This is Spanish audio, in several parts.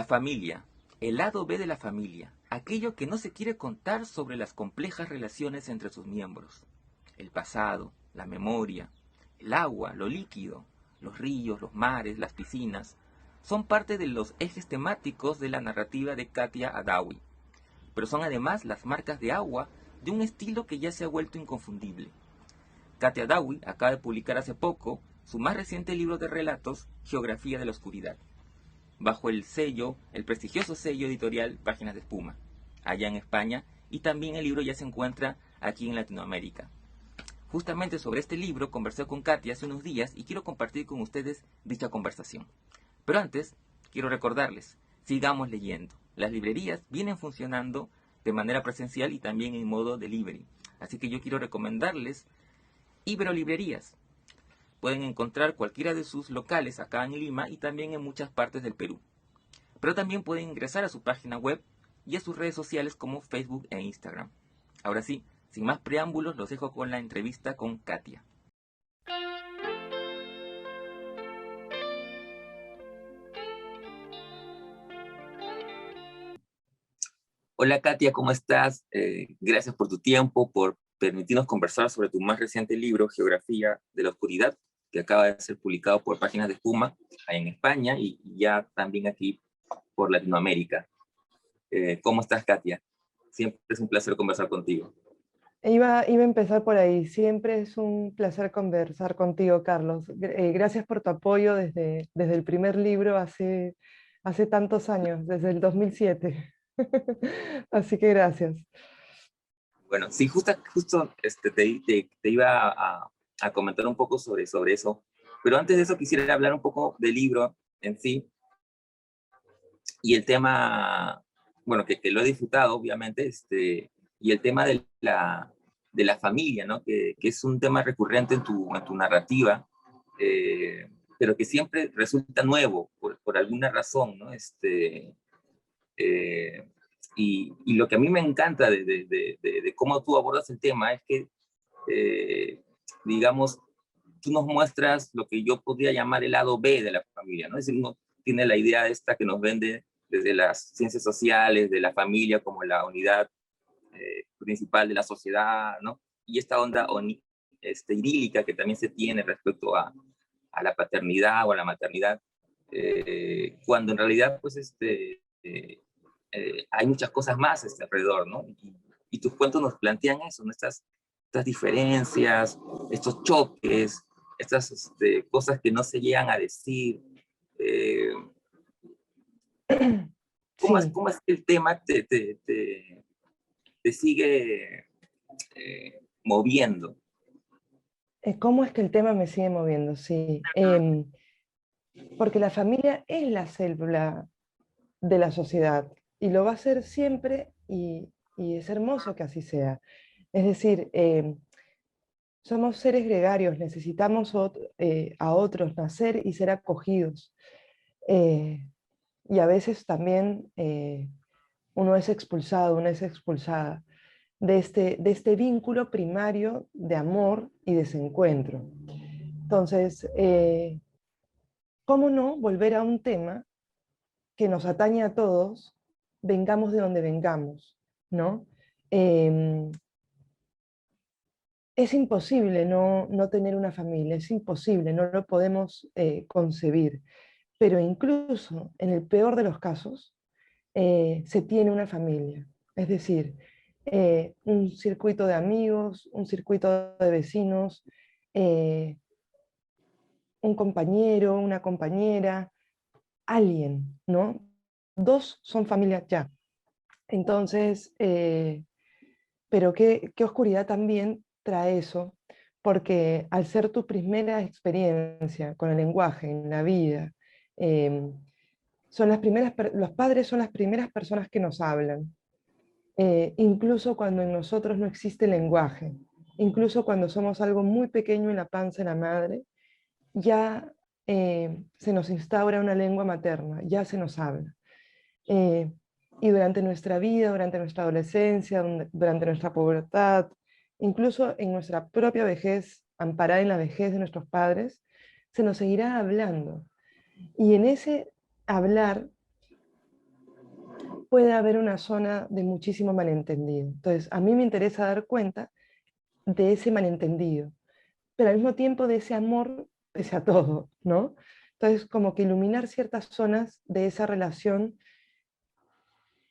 familia, el lado B de la familia, aquello que no se quiere contar sobre las complejas relaciones entre sus miembros. El pasado, la memoria, el agua, lo líquido, los ríos, los mares, las piscinas, son parte de los ejes temáticos de la narrativa de Katia Adawi, pero son además las marcas de agua de un estilo que ya se ha vuelto inconfundible. Katia Adawi acaba de publicar hace poco su más reciente libro de relatos, Geografía de la Oscuridad, bajo el prestigioso sello editorial Páginas de Espuma, allá en España, y también el libro ya se encuentra aquí en Latinoamérica. Justamente sobre este libro conversé con Katia hace unos días y quiero compartir con ustedes dicha conversación. Pero antes, quiero recordarles, sigamos leyendo. Las librerías vienen funcionando de manera presencial y también en modo delivery. Así que yo quiero recomendarles Iberolibrerías. Pueden encontrar cualquiera de sus locales acá en Lima y también en muchas partes del Perú. Pero también pueden ingresar a su página web y a sus redes sociales como Facebook e Instagram. Ahora sí, sin más preámbulos, los dejo con la entrevista con Katia. Hola Katia, ¿cómo estás? Gracias por tu tiempo, por permitirnos conversar sobre tu más reciente libro, Geografía de la Oscuridad, que acaba de ser publicado por Páginas de Espuma en España y ya también aquí por Latinoamérica. ¿Cómo estás, Katia? Siempre es un placer conversar contigo. Iba a empezar por ahí. Siempre es un placer conversar contigo, Carlos. Gracias por tu apoyo desde el primer libro hace tantos años, desde el 2007. Así que gracias. Bueno, sí, justo te iba a comentar un poco sobre eso, pero antes de eso quisiera hablar un poco del libro en sí y el tema, bueno, que lo he disfrutado, obviamente, y el tema de la familia, ¿no? Que es un tema recurrente en tu narrativa, pero que siempre resulta nuevo por alguna razón, ¿no? Eh, y lo que a mí me encanta de cómo tú abordas el tema es que, eh, digamos, tú nos muestras lo que yo podría llamar el lado B de la familia, ¿no? Es decir, uno tiene la idea esta que nos vende desde las ciencias sociales, de la familia como la unidad principal de la sociedad, ¿no? Y esta onda idílica que también se tiene respecto a la paternidad o a la maternidad, cuando en realidad, pues, hay muchas cosas más alrededor, ¿no? Y tus cuentos nos plantean eso, ¿no? Estas diferencias, estos choques, estas cosas que no se llegan a decir. Eh, Sí, cómo es que el tema te sigue moviendo? ¿cómo es que el tema me sigue moviendo? Sí, porque la familia es la célula de la sociedad y lo va a ser siempre y es hermoso que así sea. Es decir, somos seres gregarios, necesitamos a otros nacer y ser acogidos. Eh, y a veces también uno es expulsado, una es expulsada de este vínculo primario de amor y desencuentro. Entonces, ¿cómo no volver a un tema que nos atañe a todos, vengamos de donde vengamos, ¿no? Eh, es imposible no tener una familia, es imposible, no lo podemos concebir, pero incluso en el peor de los casos, se tiene una familia, es decir, un circuito de amigos, un circuito de vecinos, eh, un compañero, una compañera, alguien, ¿no? Dos son familias ya. Entonces, pero qué oscuridad también trae eso, porque al ser tu primera experiencia con el lenguaje en la vida, eh, los padres son las primeras personas que nos hablan, incluso cuando en nosotros no existe lenguaje, incluso cuando somos algo muy pequeño en la panza de la madre, ya se nos instaura una lengua materna, ya se nos habla. Eh, y durante nuestra vida, durante nuestra adolescencia, durante nuestra pubertad, incluso en nuestra propia vejez, amparada en la vejez de nuestros padres, se nos seguirá hablando. Y en ese hablar puede haber una zona de muchísimo malentendido. Entonces, a mí me interesa dar cuenta de ese malentendido, pero al mismo tiempo de ese amor pese a todo, ¿no? Entonces, como que iluminar ciertas zonas de esa relación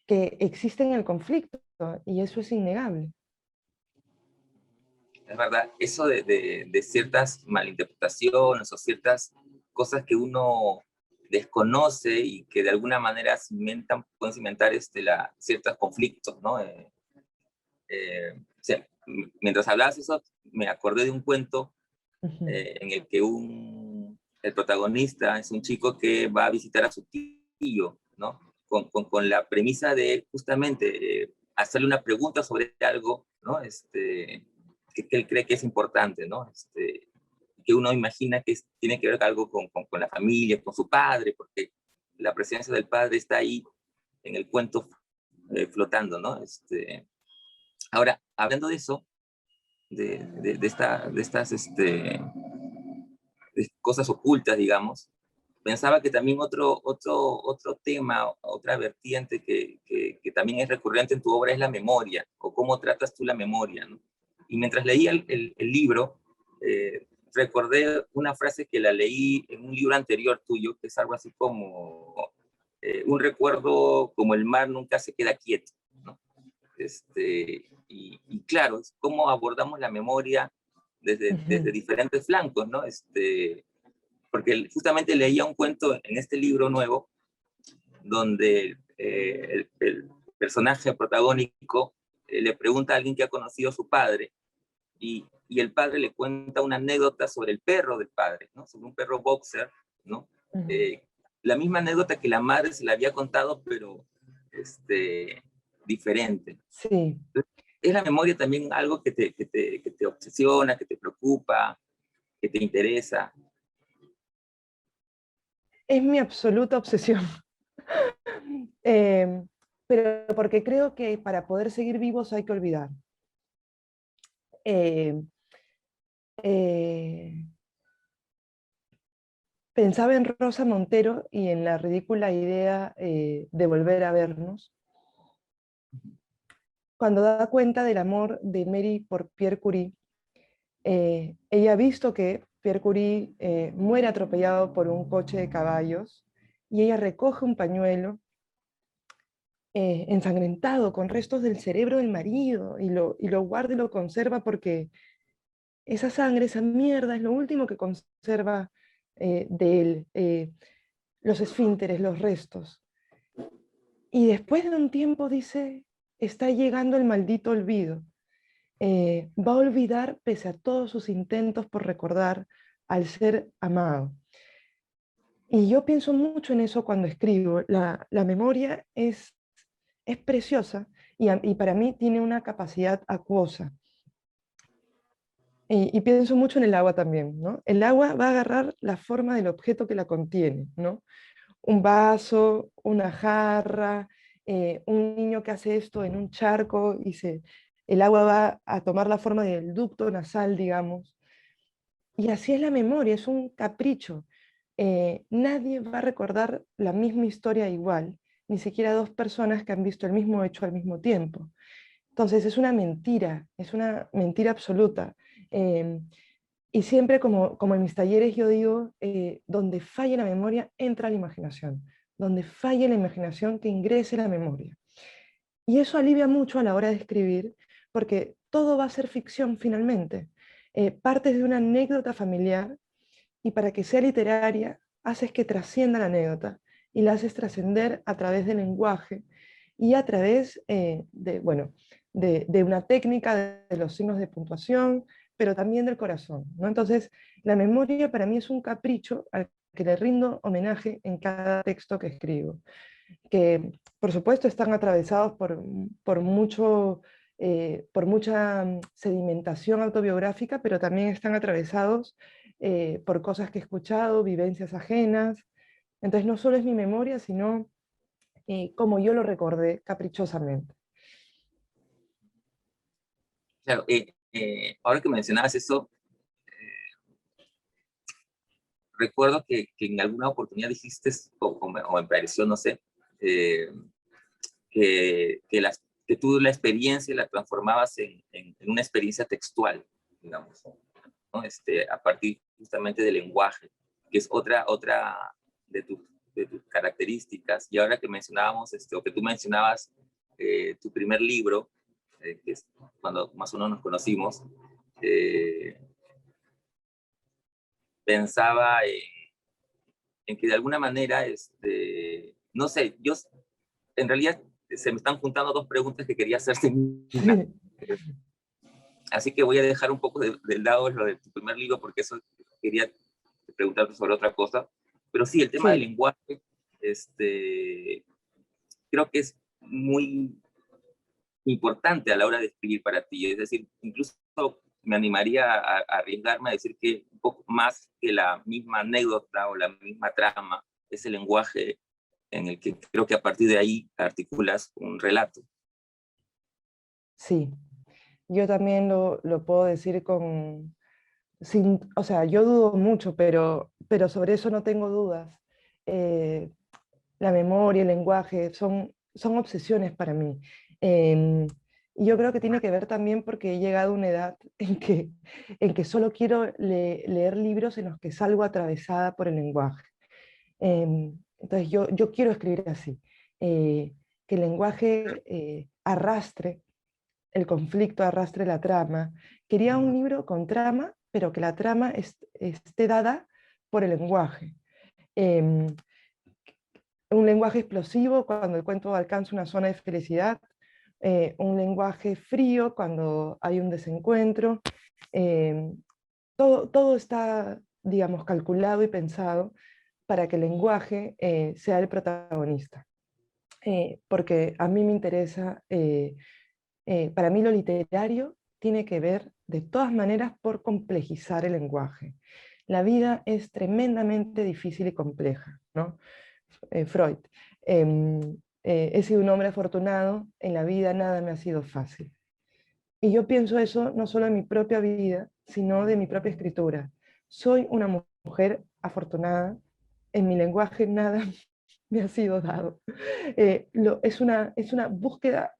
que existe en el conflicto, y eso es innegable. Es verdad, eso de ciertas malinterpretaciones o ciertas cosas que uno desconoce y que de alguna manera cimentan, pueden cimentar ciertos conflictos, ¿no? O sea, mientras hablabas eso, me acordé de un cuento en el que el protagonista es un chico que va a visitar a su tío, ¿no? Con la premisa de justamente hacerle una pregunta sobre algo, ¿no? Que él cree que es importante, ¿no? Que uno imagina que tiene que ver algo con la familia, con su padre, porque la presencia del padre está ahí en el cuento flotando, ¿no? Ahora, hablando de eso, de estas de cosas ocultas, digamos, pensaba que también otro tema, otra vertiente que también es recurrente en tu obra es la memoria, o cómo tratas tú la memoria, ¿no? Y mientras leía el libro, recordé una frase que la leí en un libro anterior tuyo, que es algo así como, un recuerdo como el mar nunca se queda quieto, ¿no? Y claro, es cómo abordamos la memoria desde diferentes flancos, ¿no? Porque justamente leía un cuento en este libro nuevo donde el personaje protagónico le pregunta a alguien que ha conocido a su padre y el padre le cuenta una anécdota sobre el perro del padre, ¿no? Sobre un perro boxer, ¿no? La misma anécdota que la madre se la había contado, pero diferente. Sí, ¿Es la memoria también algo que te obsesiona, que te preocupa, que te interesa? es mi absoluta obsesión. Eh, pero porque creo que para poder seguir vivos hay que olvidar. Eh, eh, Pensaba en Rosa Montero y en la ridícula idea de volver a vernos, cuando da cuenta del amor de Mary por Pierre Curie. Ella ha visto que Pierre Curie muere atropellado por un coche de caballos y ella recoge un pañuelo ensangrentado con restos del cerebro del marido y lo guarda y lo conserva porque esa sangre, esa mierda es lo último que conserva de él, los esfínteres, los restos. Y después de un tiempo dice, está llegando el maldito olvido. Va a olvidar pese a todos sus intentos por recordar al ser amado. Y yo pienso mucho en eso cuando escribo. La memoria es preciosa y para mí tiene una capacidad acuosa. Y pienso mucho en el agua también, ¿no? El agua va a agarrar la forma del objeto que la contiene, ¿no? Un vaso, una jarra, un niño que hace esto en un charco el agua va a tomar la forma del ducto nasal, digamos. Y así es la memoria, es un capricho. Nadie va a recordar la misma historia igual, ni siquiera dos personas que han visto el mismo hecho al mismo tiempo. Entonces es una mentira absoluta. Eh, y siempre, como en mis talleres, yo digo, donde falle la memoria, entra la imaginación. Donde falle la imaginación, que ingrese la memoria. Y eso alivia mucho a la hora de escribir, porque todo va a ser ficción finalmente. Partes de una anécdota familiar y para que sea literaria, haces que trascienda la anécdota y la haces trascender a través del lenguaje y a través bueno, de una técnica de los signos de puntuación, pero también del corazón, ¿no? Entonces, la memoria para mí es un capricho al que le rindo homenaje en cada texto que escribo, que por supuesto están atravesados por mucha sedimentación autobiográfica, pero también están atravesados por cosas que he escuchado, vivencias ajenas. Entonces no solo es mi memoria, sino como yo lo recordé caprichosamente. Claro, ahora que mencionabas eso, recuerdo que en alguna oportunidad dijiste, o me pareció, no sé, eh, que tú la experiencia la transformabas en una experiencia textual, digamos, ¿no? A partir justamente del lenguaje, que es otra de tus características. Y ahora que mencionábamos, o que tú mencionabas tu primer libro, que es cuando más o menos nos conocimos, eh, pensaba en que de alguna manera, no sé, yo en realidad se me están juntando dos preguntas que quería hacerte en una. Así que voy a dejar un poco de lado lo de tu primer libro, porque eso quería preguntarte sobre otra cosa. Pero sí, el tema del Sí, lenguaje, creo que es muy importante a la hora de escribir para ti. Es decir, incluso me animaría a arriesgarme a decir que un poco más que la misma anécdota o la misma trama, es el lenguaje en el que creo que a partir de ahí articulas un relato. sí. Yo también lo puedo decir o sea, yo dudo mucho, pero sobre eso no tengo dudas. Eh, la memoria, el lenguaje, son obsesiones para mí. Eh, y yo creo que tiene que ver también porque he llegado a una edad en que solo quiero leer libros en los que salgo atravesada por el lenguaje. Entonces yo quiero escribir así, que el lenguaje arrastre el conflicto, arrastre la trama. Quería un libro con trama, pero que la trama esté dada por el lenguaje. Eh, un lenguaje explosivo cuando el cuento alcanza una zona de felicidad, un lenguaje frío cuando hay un desencuentro. Eh, todo está, digamos, calculado y pensado para que el lenguaje sea el protagonista. Porque a mí me interesa, para mí lo literario tiene que ver de todas maneras por complejizar el lenguaje. La vida es tremendamente difícil y compleja, ¿no? Freud. He sido un hombre afortunado, en la vida nada me ha sido fácil. Y yo pienso eso no solo en mi propia vida, sino de mi propia escritura. Soy una mujer afortunada, en mi lenguaje nada me ha sido dado. Es una búsqueda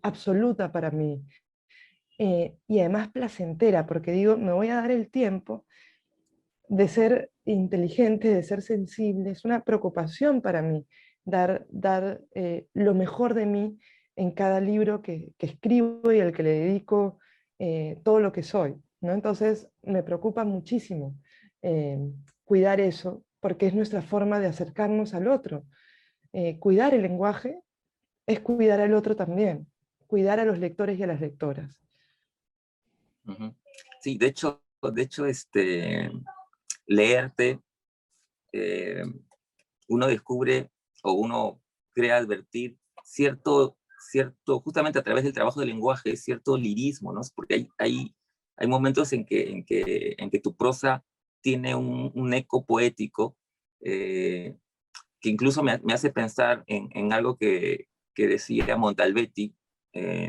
absoluta para mí, y además placentera, porque digo, me voy a dar el tiempo de ser inteligente, de ser sensible, es una preocupación para mí dar lo mejor de mí en cada libro que escribo y al que le dedico todo lo que soy, ¿no? Entonces me preocupa muchísimo eh, cuidar eso, porque es nuestra forma de acercarnos al otro. Cuidar el lenguaje es cuidar al otro también, cuidar a los lectores y a las lectoras. Uh-huh. Sí, de hecho, leerte, eh, uno descubre o uno crea advertir justamente a través del trabajo del lenguaje, cierto lirismo, ¿no? Porque hay momentos en que tu prosa tiene un eco poético, que incluso me hace pensar en algo que decía Montalbetti,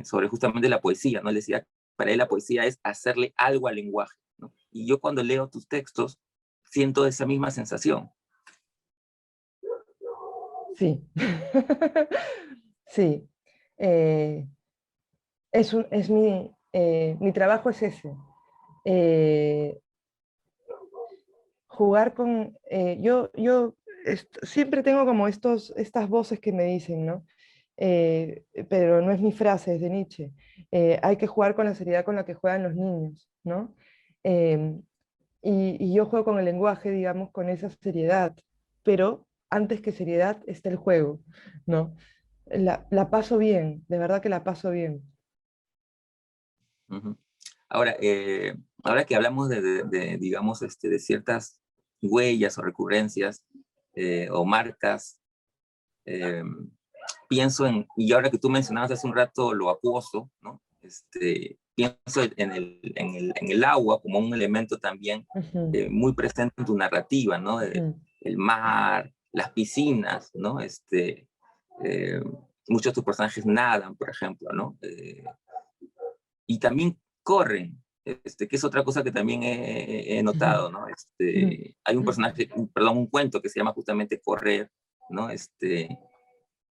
sobre justamente la poesía, ¿no? Él decía, para él la poesía es hacerle algo al lenguaje, ¿no? Y yo cuando leo tus textos siento esa misma sensación. Sí, sí. Eh, mi trabajo es ese. Eh, jugar con... siempre tengo como estas voces que me dicen, ¿no? Pero no es mi frase, es de Nietzsche. Hay que jugar con la seriedad con la que juegan los niños, ¿no? Eh, y yo juego con el lenguaje, digamos, con esa seriedad, pero antes que seriedad está el juego, ¿no? La paso bien, de verdad que la paso bien. Uh-huh. Ahora, ahora que hablamos digamos, de ciertas huellas o recurrencias, o marcas, eh, pienso y ahora que tú mencionabas hace un rato lo acuoso, ¿no? Pienso en el agua como un elemento también Ujú, muy presente en tu narrativa, ¿no? ujú, El mar, las piscinas, ¿no? Eh, muchos de tus personajes nadan, por ejemplo, ¿no? Y también corren, que es otra cosa que también he ujú, notado, ¿no? ujú. Hay un personaje, perdón, un cuento que se llama justamente Correr, ¿no?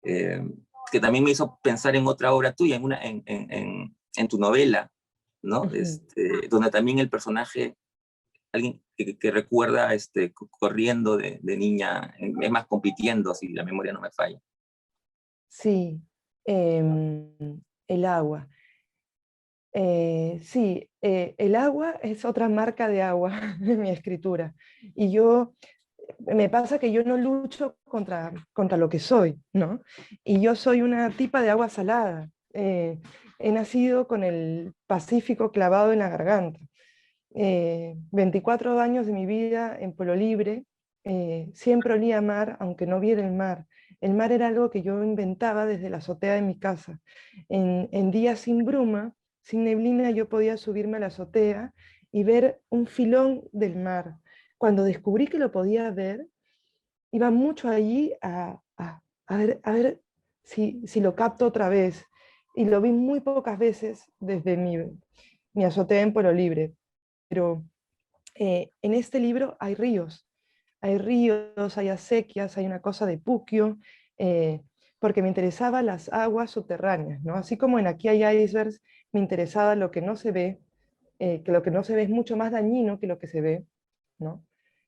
Eh, que también me hizo pensar en otra obra tuya, en tu novela, ¿no? Donde también el personaje, alguien que recuerda corriendo de niña, es más compitiendo, si la memoria no me falla. Sí, el agua. Sí, el agua es otra marca de agua en mi escritura. Y me pasa que yo no lucho contra lo que soy, ¿no? Y yo soy una tipa de agua salada. He nacido con el Pacífico clavado en la garganta. 24 años de mi vida en Pueblo Libre, siempre olía a mar, aunque no viera el mar. El mar era algo que yo inventaba desde la azotea de mi casa. En días sin bruma, sin neblina, yo podía subirme a la azotea y ver un filón del mar. Cuando descubrí que lo podía ver, iba mucho allí a ver si lo capto otra vez. Y lo vi muy pocas veces desde mi azotea en Pueblo Libre. Pero en este libro hay ríos, hay acequias, hay una cosa de Puquio, porque me interesaba las aguas subterráneas, ¿no? Así como en Aquí hay icebergs, me interesaba lo que no se ve, que lo que no se ve es mucho más dañino que lo que se ve, ¿no?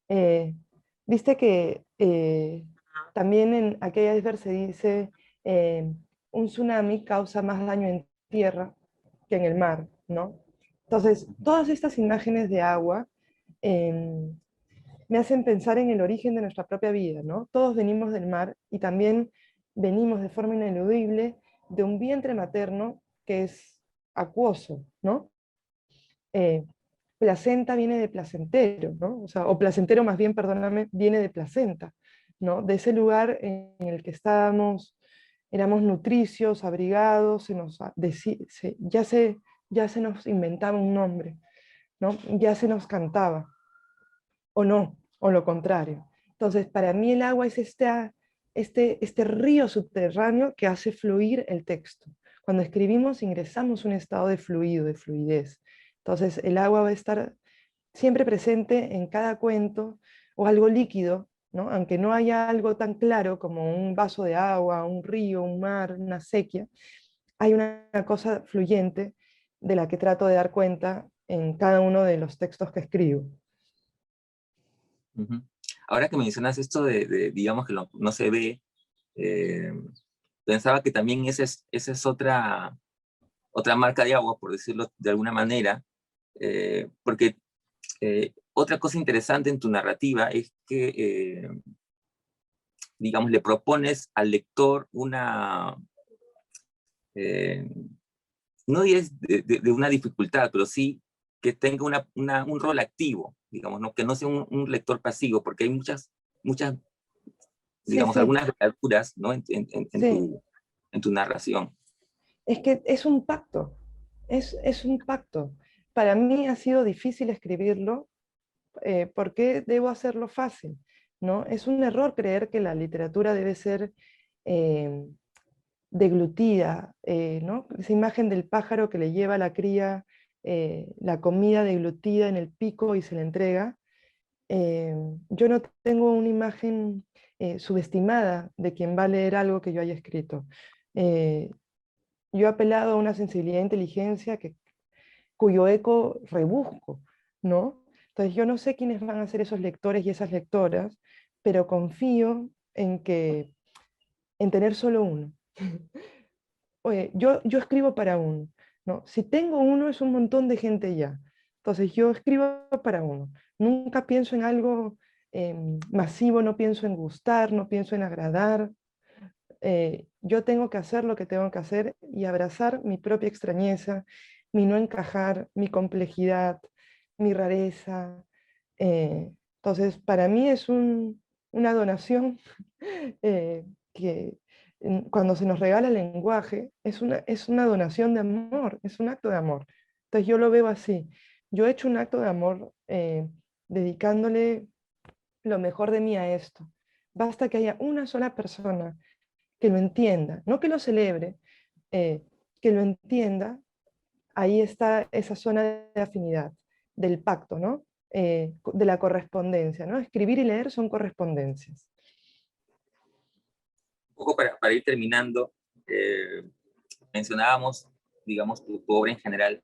Eh, Viste que también en Aquí hay icebergs se dice eh, un tsunami causa más daño en tierra que en el mar, ¿no? Entonces, todas estas imágenes de agua eh, me hacen pensar en el origen de nuestra propia vida, ¿no? Todos venimos del mar y también venimos de forma ineludible de un vientre materno que es acuoso, ¿no? Eh, Placenta viene de placentero, ¿no? O sea, o placentero más bien, perdóname, viene de placenta, ¿no? De ese lugar en el que estábamos, éramos nutricios, abrigados, ya se nos inventaba un nombre, ¿no? Ya se nos cantaba o no, o lo contrario. Entonces, para mí el agua es este río subterráneo que hace fluir el texto. Cuando escribimos ingresamos un estado de fluido, de fluidez. Entonces, el agua va a estar siempre presente en cada cuento o algo líquido, ¿no? Aunque no haya algo tan claro como un vaso de agua, un río, un mar, una sequía, hay una cosa fluyente de la que trato de dar cuenta en cada uno de los textos que escribo. Ujú. Ahora que mencionas esto digamos que no se ve, eh, pensaba que también esa es otra marca de agua, por decirlo de alguna manera, porque otra cosa interesante en tu narrativa es que, digamos, le propones al lector eh, no es de una dificultad, pero sí que tenga un rol activo, digamos, ¿no? Que no sea un lector pasivo, porque hay muchas, Sí, digamos, sí, algunas lecturas, ¿no? sí. En tu narración. Es que es un pacto, es un pacto. Para mí ha sido difícil escribirlo, ¿por qué debo hacerlo fácil? ¿No? Es un error creer que la literatura debe ser eh, deglutida, ¿no? Esa imagen del pájaro que le lleva a la cría la comida deglutida en el pico y se le entrega. Eh, yo no tengo una imagen subestimada de quien va a leer algo que yo haya escrito. Eh, yo he apelado a una sensibilidad e inteligencia cuyo eco rebusco, ¿no? Entonces yo no sé quiénes van a ser esos lectores y esas lectoras, pero confío en tener solo uno. Oye, yo escribo para uno, ¿no? Si tengo uno es un montón de gente ya. Entonces yo escribo para uno. Nunca pienso en algo masivo, no pienso en gustar, no pienso en agradar. Yo tengo que hacer lo que tengo que hacer y abrazar mi propia extrañeza, mi no encajar, mi complejidad, mi rareza. Entonces, para mí es una donación que cuando se nos regala el lenguaje, es una donación de amor, es un acto de amor. Entonces yo lo veo así. Yo he hecho un acto de amor dedicándole lo mejor de mí a esto. Basta que haya una sola persona que lo entienda, no que lo celebre, eh, que lo entienda, ahí está esa zona de afinidad, del pacto, ¿no? De la correspondencia, ¿no? Escribir y leer son correspondencias. Un poco para ir terminando, mencionábamos, digamos, tu obra en general,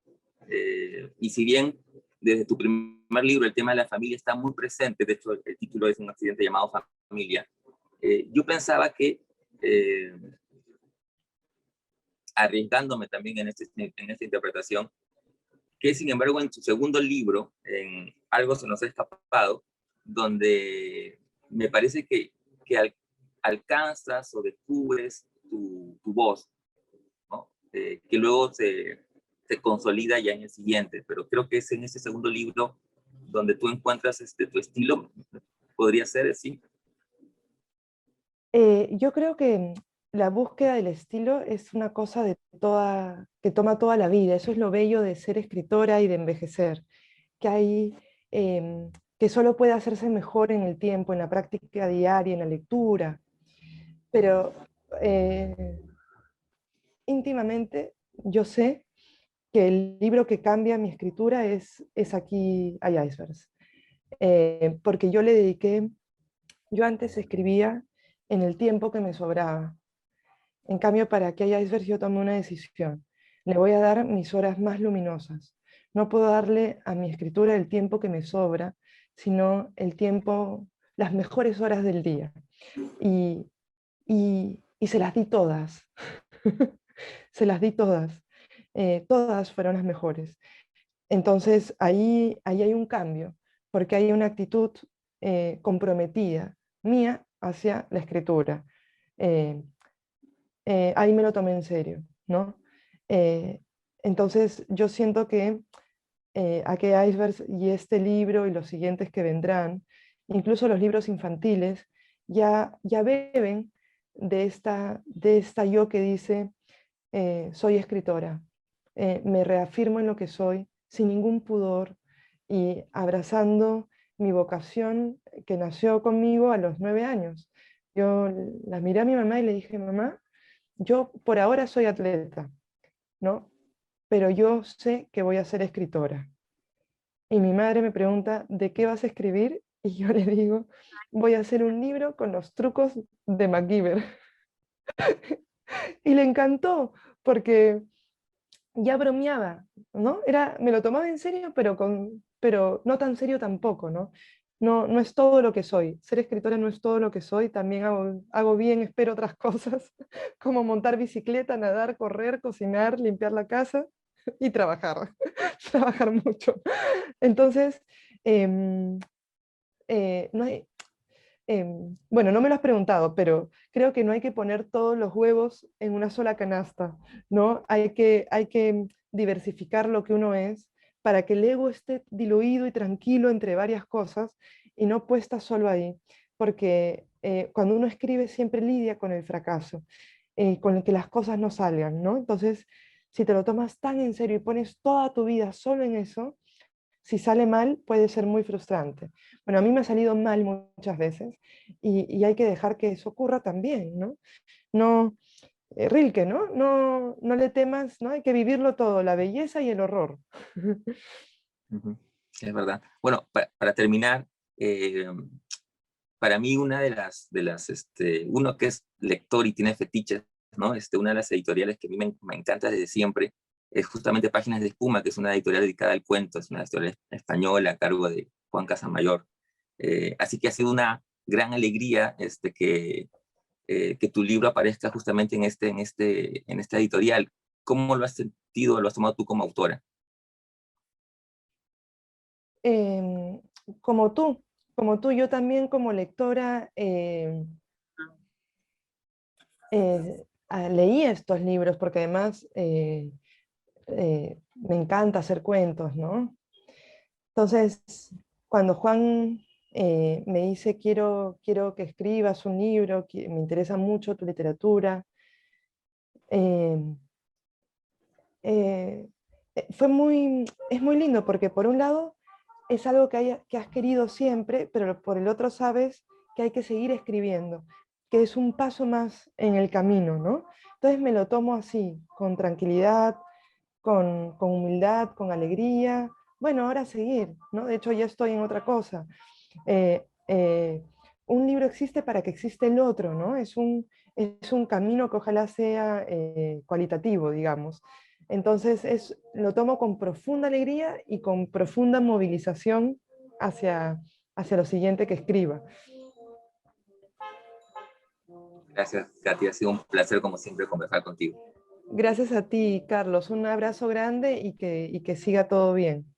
y si bien desde tu primer libro el tema de la familia está muy presente, de hecho el título es Un accidente llamado Familia, yo pensaba que, arriesgándome también en esta interpretación, que sin embargo en tu segundo libro, en Algo se nos ha escapado, donde me parece que alcanzas o descubres tu voz, ¿no? Que luego se consolida ya en el siguiente, pero creo que es en ese segundo libro donde tú encuentras tu estilo, podría ser así. Yo creo que la búsqueda del estilo es una cosa que toma toda la vida. Eso es lo bello de ser escritora y de envejecer, que hay, que solo puede hacerse mejor en el tiempo, en la práctica diaria, en la lectura. Pero eh, íntimamente yo sé que el libro que cambia mi escritura es Aquí hay icebergs. Porque yo antes escribía en el tiempo que me sobraba. En cambio, para Aquí hay icebergs yo tomé una decisión. Le voy a dar mis horas más luminosas. No puedo darle a mi escritura el tiempo que me sobra, sino el tiempo, las mejores horas del día. Y, y se las di todas. Se las di todas. Todas fueron las mejores. Entonces ahí hay un cambio, porque hay una actitud comprometida mía hacia la escritura. Eh, Ahí me lo tomé en serio, ¿no? Eh, entonces yo siento que Aquí Icebergs y este libro y los siguientes que vendrán, incluso los libros infantiles, ya beben de esta yo que dice, soy escritora, me reafirmo en lo que soy sin ningún pudor y abrazando mi vocación que nació conmigo a los 9 años. Yo la miré a mi mamá y le dije, mamá, yo por ahora soy atleta, ¿no? Pero yo sé que voy a ser escritora. Y mi madre me pregunta, ¿de qué vas a escribir? Y yo le digo, voy a hacer un libro con los trucos de MacGyver. Y le encantó, porque ya bromeaba, ¿no? Me lo tomaba en serio, pero no tan serio tampoco, ¿no? No, no es todo lo que soy. Ser escritora no es todo lo que soy. También hago bien, espero otras cosas, como montar bicicleta, nadar, correr, cocinar, limpiar la casa y trabajar. Trabajar mucho. Entonces, em, no hay, bueno, no me lo has preguntado, pero creo que no hay que poner todos los huevos en una sola canasta, ¿no? Hay que diversificar lo que uno es para que el ego esté diluido y tranquilo entre varias cosas y no puesta solo ahí, porque cuando uno escribe siempre lidia con el fracaso, con el que las cosas no salgan, ¿no? Entonces, si te lo tomas tan en serio y pones toda tu vida solo en eso, si sale mal puede ser muy frustrante. Bueno, a mí me ha salido mal muchas veces y hay que dejar que eso ocurra también, ¿no? No, Rilke, ¿no? No, no le temas, ¿no? Hay que vivirlo todo, la belleza y el horror. Ujú. Es verdad. Bueno, para terminar, eh, para mí una uno que es lector y tiene fetiches, ¿no? Una de las editoriales que a mí me encanta desde siempre es justamente Páginas de Espuma, que es una editorial dedicada al cuento, es una editorial española a cargo de Juan Casamayor. Así que ha sido una gran alegría que tu libro aparezca justamente en esta editorial. ¿Cómo lo has sentido, lo has tomado tú como autora? Em, como tú, como tú, yo también como lectora leí estos libros porque además me encanta hacer cuentos, ¿no? Entonces, cuando Juan me dice, quiero que escribas un libro, que me interesa mucho tu literatura, eh, eh, es muy lindo porque por un lado es algo que has querido siempre, pero por el otro sabes que hay que seguir escribiendo, que es un paso más en el camino, ¿no? Entonces me lo tomo así, con tranquilidad, con humildad, con alegría. Bueno, ahora seguir, ¿no? De hecho ya estoy en otra cosa. Eh, eh, un libro existe para que exista el otro, ¿no? Es un camino que ojalá sea cualitativo, digamos. Entonces lo tomo con profunda alegría y con profunda movilización hacia, hacia lo siguiente que escriba. Gracias, Katy. Ha sido un placer, como siempre, conversar contigo. Gracias a ti, Carlos. Un abrazo grande y que siga todo bien.